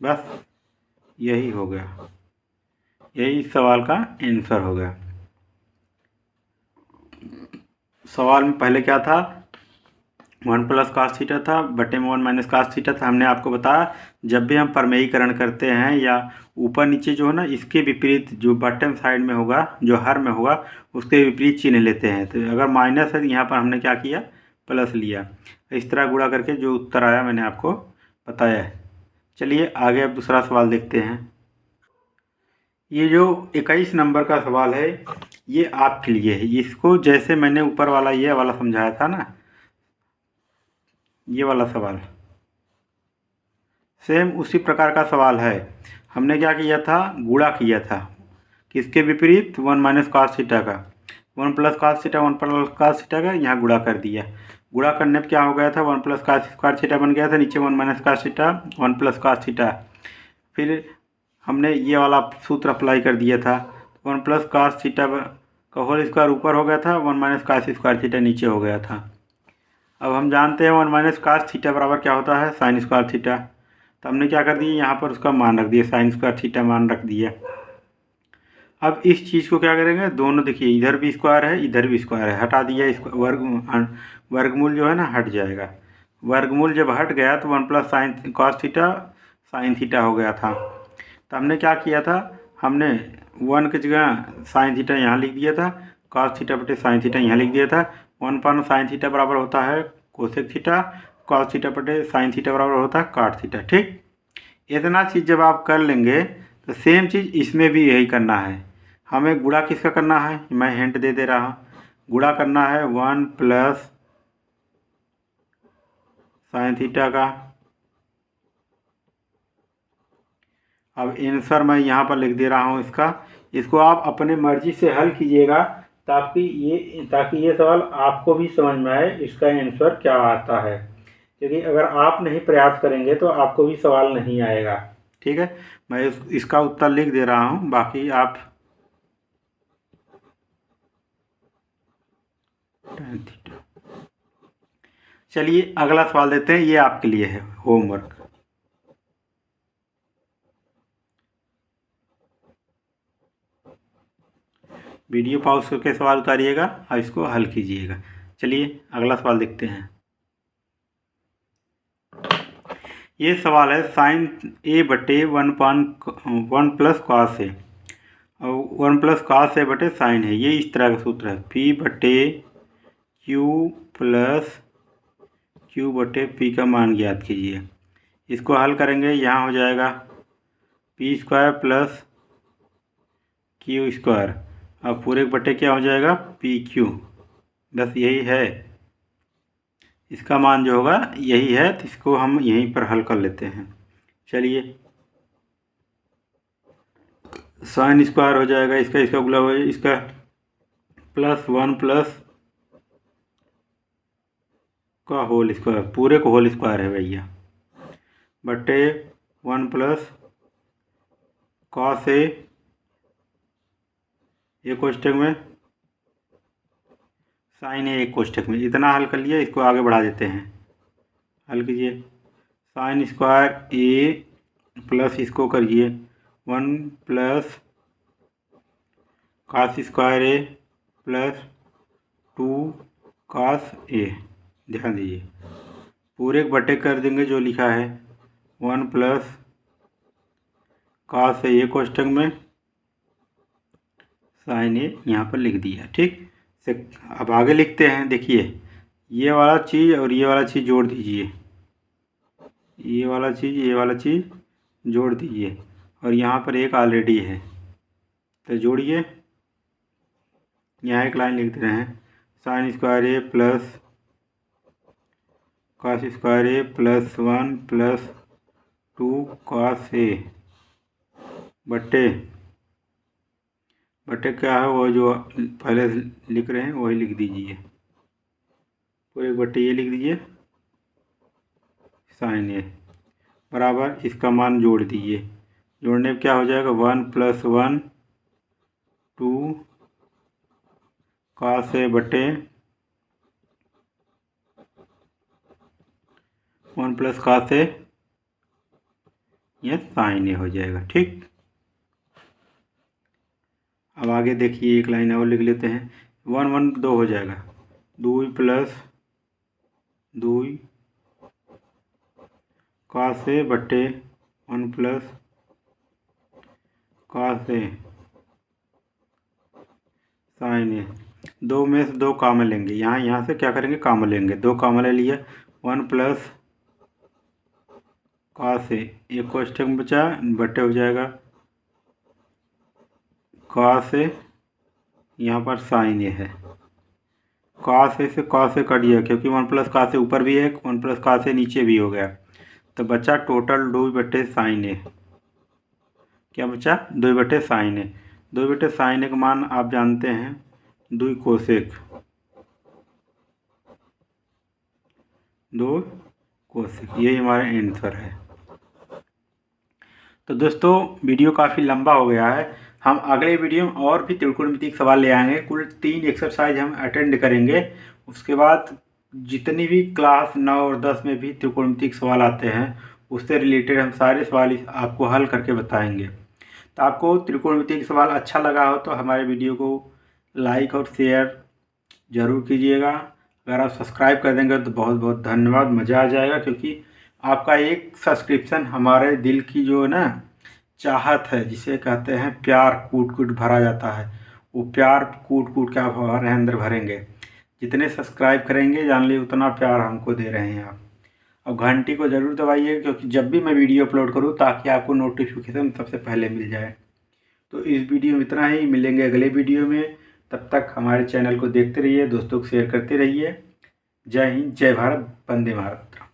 बस यही हो गया, यही इस सवाल का आंसर हो गया। सवाल में पहले क्या था? 1 प्लस कास थीटा था, बटे में 1 माइनस कास थीटा था। हमने आपको बताया जब भी हम प्रमेयीकरण करते हैं या ऊपर नीचे जो है ना, इसके विपरीत जो बॉटम साइड में होगा, जो हर में होगा, उसके विपरीत चिन्ह लेते हैं। तो अगर माइनस है तो यहाँ पर हमने क्या किया? प्लस लिया। इस तरह गुणा करके जो उत्तर आया मैंने आपको बताया है। चलिए आगे अब दूसरा सवाल देखते हैं। ये जो 21 नंबर का सवाल है ये आपके लिए है। इसको जैसे मैंने ऊपर वाला ये वाला समझाया था ना, ये वाला सवाल सेम उसी प्रकार का सवाल है। हमने क्या किया था? गुणा किया था। किसके विपरीत? 1 माइनस कास थीटा का। 1 plus cos theta 1 plus cos theta का यहाँ गुणा कर दिया। गुणा करने पर क्या हो गया था? 1 प्लस कास स्क्वायर थीटा बन गया था, नीचे 1 minus cos theta 1 plus cos theta. फिर हमने ये वाला सूत्र अप्लाई कर दिया था। 1 प्लस कास थीटा का होल स्क्वायर ऊपर हो गया था, 1 माइनस कास स्क्वायर थीटा नीचे हो गया था। अब हम जानते हैं 1 माइनस कास थीटा बराबर क्या होता है? Sine square theta. तो हमने क्या कर दिया? यहाँ पर उसका मान रख दिया, साइन स्क्वायर थीटा मान रख दिया। अब इस चीज़ को क्या करेंगे? दोनों देखिए, इधर भी स्क्वायर है, इधर भी स्क्वायर है, हटा दिया। इसको वर्गमूल जो है ना हट जाएगा। वर्गमूल जब हट गया तो 1 plus sine cos theta sine theta हो गया था। तो हमने क्या किया था? हमने 1 की जगह साइन थीटा यहाँ लिख दिया था, कॉस थीटा बटे साइन थीटा यहाँ लिख दिया था। 1 पर साइन थीटा बराबर होता है कोसेक थीटा, कॉस थीटा बटे साइन थीटा बराबर होता है काट थीटा। ठीक, इतना चीज़ जब आप कर लेंगे तो सेम चीज़ इसमें भी यही करना है। हमें गुणा किसका करना है? मैं हिंट दे रहा हूँ। गुणा करना है 1 प्लस साइन थीटा का। अब आंसर मैं यहाँ पर लिख दे रहा हूँ इसका। इसको आप अपने मर्जी से हल कीजिएगा ताकि ये सवाल आपको भी समझ में आए इसका आंसर क्या आता है। क्योंकि अगर आप नहीं प्रयास करेंगे तो आपको भी सवाल नहीं आएगा। ठीक है, मैं इसका उत्तर लिख दे रहा हूँ, बाकी आप चलिए अगला सवाल देते हैं। ये आपके लिए है होमवर्क। वीडियो पॉज करके सवाल उतारिएगा और इसको हल कीजिएगा। चलिए अगला सवाल देखते हैं। ये सवाल है साइन ए बटे 1 प्लस कॉस ए और 1 प्लस कॉस ए बटे साइन है। ये इस तरह का सूत्र है, पी बटे क्यू प्लस क्यू बटे पी का मान ज्ञात कीजिए। इसको हल करेंगे, यहाँ हो जाएगा P square plus Q square और पूरे बटे क्या हो जाएगा? P Q. बस यही है, इसका मान जो होगा यही है, तो इसको हम यहीं पर हल कर लेते हैं। चलिए साइन स्क्वायर हो जाएगा, इसका गुणा हो जाएगा, इसका प्लस 1 प्लस का होल स्क्वायर, पूरे को होल स्क्वायर है भैया, बटे 1 प्लस कॉस ए, एक कोष्ठक में साइन ए एक कोष्ठक में। इतना हल कर लिया, इसको आगे बढ़ा देते हैं। हल कीजिए, साइन स्क्वायर ए प्लस इसको करिए 1 plus cos square A plus 2 cos A. ध्यान दीजिए, पूरे बटे कर देंगे जो लिखा है 1 प्लस कॉस ए कोष्ठक में साइन ए यहाँ पर लिख दिया। ठीक से अब आगे लिखते हैं। देखिए ये वाला चीज़ और ये वाला चीज़ जोड़ दीजिए, ये वाला चीज़ जोड़ दीजिए और यहाँ पर एक ऑलरेडी है तो जोड़िए। यहाँ एक लाइन लिख दे रहे हैं, sine square A plus cos square A plus 1 plus 2 cos A बट्टे क्या है वो जो पहले लिख रहे हैं वही लिख दीजिए, पूरे बट्टे ये लिख दीजिए साइन ए बराबर इसका मान जोड़ दीजिए। जोड़ने पर क्या हो जाएगा 1 प्लस 1 2 कॉस ए बटे 1 प्लस कॉस ए, यह साइन ए हो जाएगा। ठीक, अब आगे देखिए एक लाइन और लिख लेते हैं। 1 1 2 हो जाएगा, 2 प्लस 2 कॉस ए बटे 1 प्लस कॉस ए साइन ए। 2 में से 2 कॉमन लेंगे, यहाँ से क्या करेंगे कॉमन लेंगे, 2 कॉमन ले लिया 1 प्लस कॉस ए, एक कोष्ठक में बचा बटे हो जाएगा कॉस ए, यहाँ पर साइन ए है। कॉस ए से कॉस ए कट गया क्योंकि 1 प्लस कॉस ए ऊपर भी है, 1 प्लस कॉस ए नीचे भी हो गया, तो बचा टोटल 2 बटे साइन ए। क्या बचा 2 बटे साइन ए। 2 बटे साइन ए का मान आप जानते हैं 2 कोसेक, 2 कोसेक, यही हमारा आंसर है। तो दोस्तों वीडियो काफ़ी लंबा हो गया है, हम अगले वीडियो में और भी त्रिकोणमितिक सवाल ले आएंगे। कुल 3 एक्सरसाइज हम अटेंड करेंगे, उसके बाद जितनी भी क्लास 9 और 10 में भी त्रिकोणमितिक सवाल आते हैं उससे रिलेटेड हम सारे सवाल आपको हल करके बताएंगे। तो आपको त्रिकोणमितिक सवाल अच्छा लगा हो तो हमारे वीडियो को लाइक और शेयर ज़रूर कीजिएगा। अगर आप सब्सक्राइब कर देंगे तो बहुत बहुत धन्यवाद, मज़ा आ जाएगा, क्योंकि आपका एक सब्सक्रिप्शन हमारे दिल की जो है ना चाहत है, जिसे कहते हैं प्यार कूट कूट भरा जाता है, वो प्यार कूट कूट के आप हमारे अंदर भरेंगे। जितने सब्सक्राइब करेंगे जान लीजिए उतना प्यार हमको दे रहे हैं आप। अब घंटी को ज़रूर दबाइए, क्योंकि जब भी मैं वीडियो अपलोड करूँ ताकि आपको नोटिफिकेशन सबसे पहले मिल जाए। तो इस वीडियो में इतना ही, मिलेंगे अगले वीडियो में। तब तक हमारे चैनल को देखते रहिए, दोस्तों को शेयर करते रहिए। जय हिंद, जय भारत, वंदे मातरम।